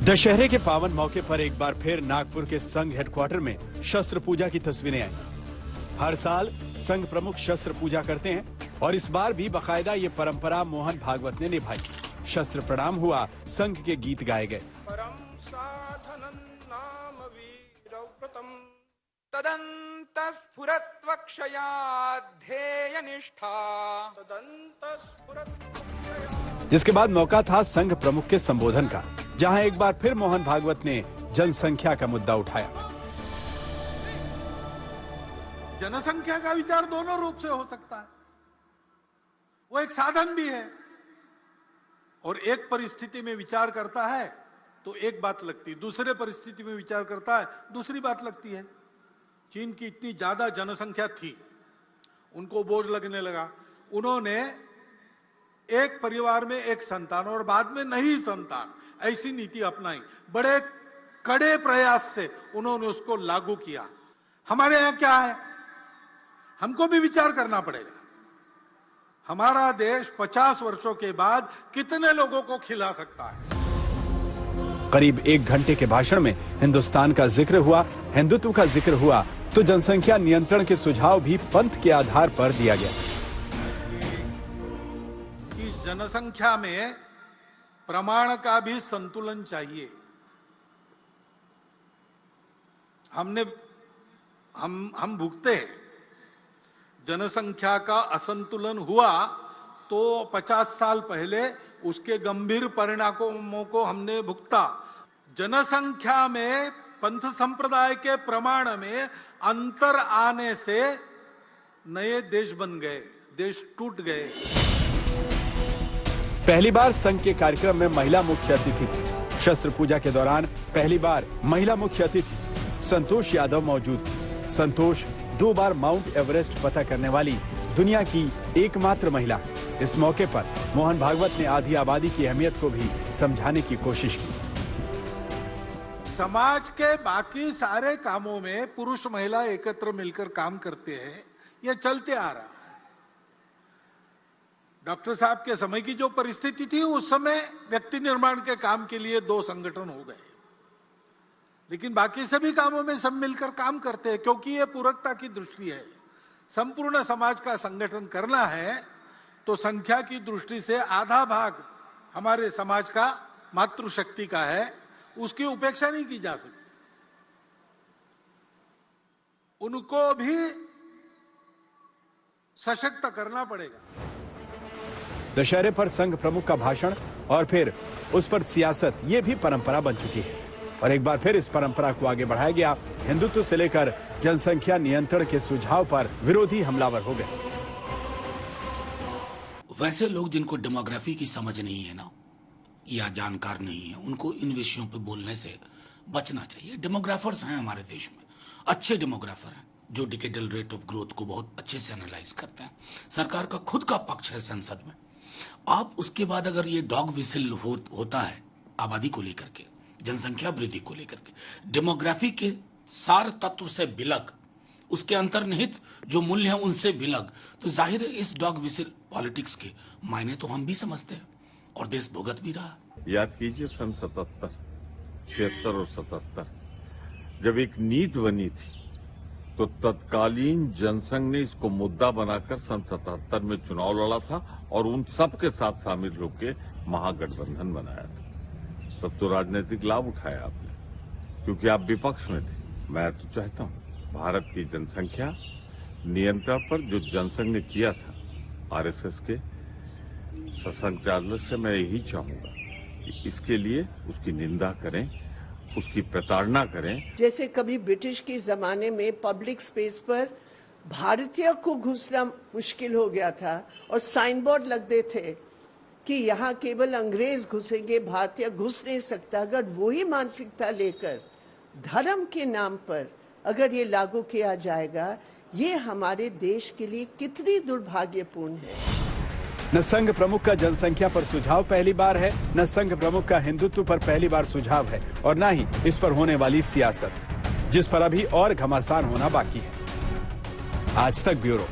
दशहरे के पावन मौके पर एक बार फिर नागपुर के संघ हेडक्वार्टर में शस्त्र पूजा की तस्वीरें आई। हर साल संघ प्रमुख शस्त्र पूजा करते हैं और इस बार भी बाकायदा ये परंपरा मोहन भागवत ने निभाई। शस्त्र प्रणाम हुआ, संघ के गीत गाए गए। परम साधनं नाम वीरव्रतम् तदन्तस्फुरत्वक्षयाध्येयनिष्ठा जिसके बाद मौका था संघ प्रमुख के संबोधन का, जहां एक बार फिर मोहन भागवत ने जनसंख्या का मुद्दा उठाया। जनसंख्या का विचार दोनों रूप से हो सकता है। वो एक साधन भी है और एक परिस्थिति में विचार करता है तो एक बात लगती है, दूसरे परिस्थिति में विचार करता है दूसरी बात लगती है। चीन की इतनी ज्यादा जनसंख्या थी, उनको बोझ लगने लगा। उन्होंने एक परिवार में एक संतान और बाद में नहीं संतान, ऐसी नीति अपनाई। बड़े कड़े प्रयास से उन्होंने उसको लागू किया। हमारे यहां क्या है, हमको भी विचार करना पड़ेगा। हमारा देश 50 वर्षों के बाद कितने लोगों को खिला सकता है। करीब 1 घंटे के भाषण में हिंदुस्तान का जिक्र हुआ, हिंदुत्व का जिक्र हुआ, तो जनसंख्या नियंत्रण के सुझाव भी पंथ के आधार पर दिया गया। इस जनसंख्या में प्रमाण का भी संतुलन चाहिए। हम भुगते हैं। जनसंख्या का असंतुलन हुआ तो 50 साल पहले उसके गंभीर परिणामों को हमने भुगता। जनसंख्या में पंथ संप्रदाय के प्रमाण में अंतर आने से नए देश बन गए, देश टूट गए। पहली बार संघ के कार्यक्रम में महिला मुख्य अतिथि थी। शस्त्र पूजा के दौरान पहली बार महिला मुख्य अतिथि संतोष यादव मौजूद थी। संतोष 2 बार माउंट एवरेस्ट फतह करने वाली दुनिया की एकमात्र महिला। इस मौके पर मोहन भागवत ने आधी आबादी की अहमियत को भी समझाने की कोशिश की। समाज के बाकी सारे कामों में पुरुष महिला एकत्र मिलकर काम करते हैं, यह चलते आ रहा है। डॉक्टर साहब के समय की जो परिस्थिति थी, उस समय व्यक्ति निर्माण के काम के लिए 2 संगठन हो गए, लेकिन बाकी सभी कामों में सब मिलकर काम करते हैं, क्योंकि यह पूरकता की दृष्टि है। संपूर्ण समाज का संगठन करना है तो संख्या की दृष्टि से आधा भाग हमारे समाज का मातृशक्ति का है, उसकी उपेक्षा नहीं की जा सकती। उनको भी सशक्त करना पड़ेगा। दशहरे पर संघ प्रमुख का भाषण और फिर उस पर सियासत, ये भी परंपरा बन चुकी है और एक बार फिर इस परंपरा को आगे बढ़ाया गया। हिंदुत्व से लेकर जनसंख्या नियंत्रण के सुझाव पर विरोधी हमलावर हो गए। वैसे लोग जिनको डेमोग्राफी की समझ नहीं है ना, या जानकार नहीं है, उनको इन विषयों पे बोलने से बचना चाहिए। डेमोग्राफर्स हैं हमारे देश में, अच्छे डेमोग्राफर हैं जो डिकेडल रेट ऑफ ग्रोथ को बहुत अच्छे से एनालाइज करते हैं। सरकार का खुद का पक्ष है संसद में। आप उसके बाद अगर ये डॉग विसिल होता है आबादी को लेकर के, जनसंख्या वृद्धि को लेकर के, डेमोग्राफी के सार तत्व से विलग, उसके अंतर्निहित जो मूल्य हैं उनसे विलग, तो जाहिर है इस डॉग विसिल पॉलिटिक्स के मायने तो हम भी समझते हैं और देश भुगत भी रहा। याद कीजिए सन 77, 76 और 77 जब एक नीति बनी थी तो तत्कालीन जनसंघ ने इसको मुद्दा बनाकर सन 77 में चुनाव लड़ा था और उन सब के साथ शामिल होकर महागठबंधन बनाया था। तब तो राजनीतिक लाभ उठाया आपने, क्योंकि आप विपक्ष में थे। मैं तो चाहता हूं भारत की जनसंख्या नियंत्रण पर जो जनसंघ ने किया था आरएसएस के संचालक से, मैं यही चाहूंगा कि इसके लिए उसकी निंदा करें, उसकी प्रताड़ना करें। जैसे कभी ब्रिटिश के जमाने में पब्लिक स्पेस पर भारतीय को घुसना मुश्किल हो गया था और साइन बोर्ड लगते थे कि यहाँ केवल अंग्रेज घुसेंगे, भारतीय घुस नहीं सकता। अगर वही मानसिकता लेकर धर्म के नाम पर अगर ये लागू किया जाएगा, ये हमारे देश के लिए कितनी दुर्भाग्यपूर्ण है। न संघ प्रमुख का जनसंख्या पर सुझाव पहली बार है, न संघ प्रमुख का हिंदुत्व पर पहली बार सुझाव है और न ही इस पर होने वाली सियासत, जिस पर अभी और घमासान होना बाकी है। आज तक ब्यूरो।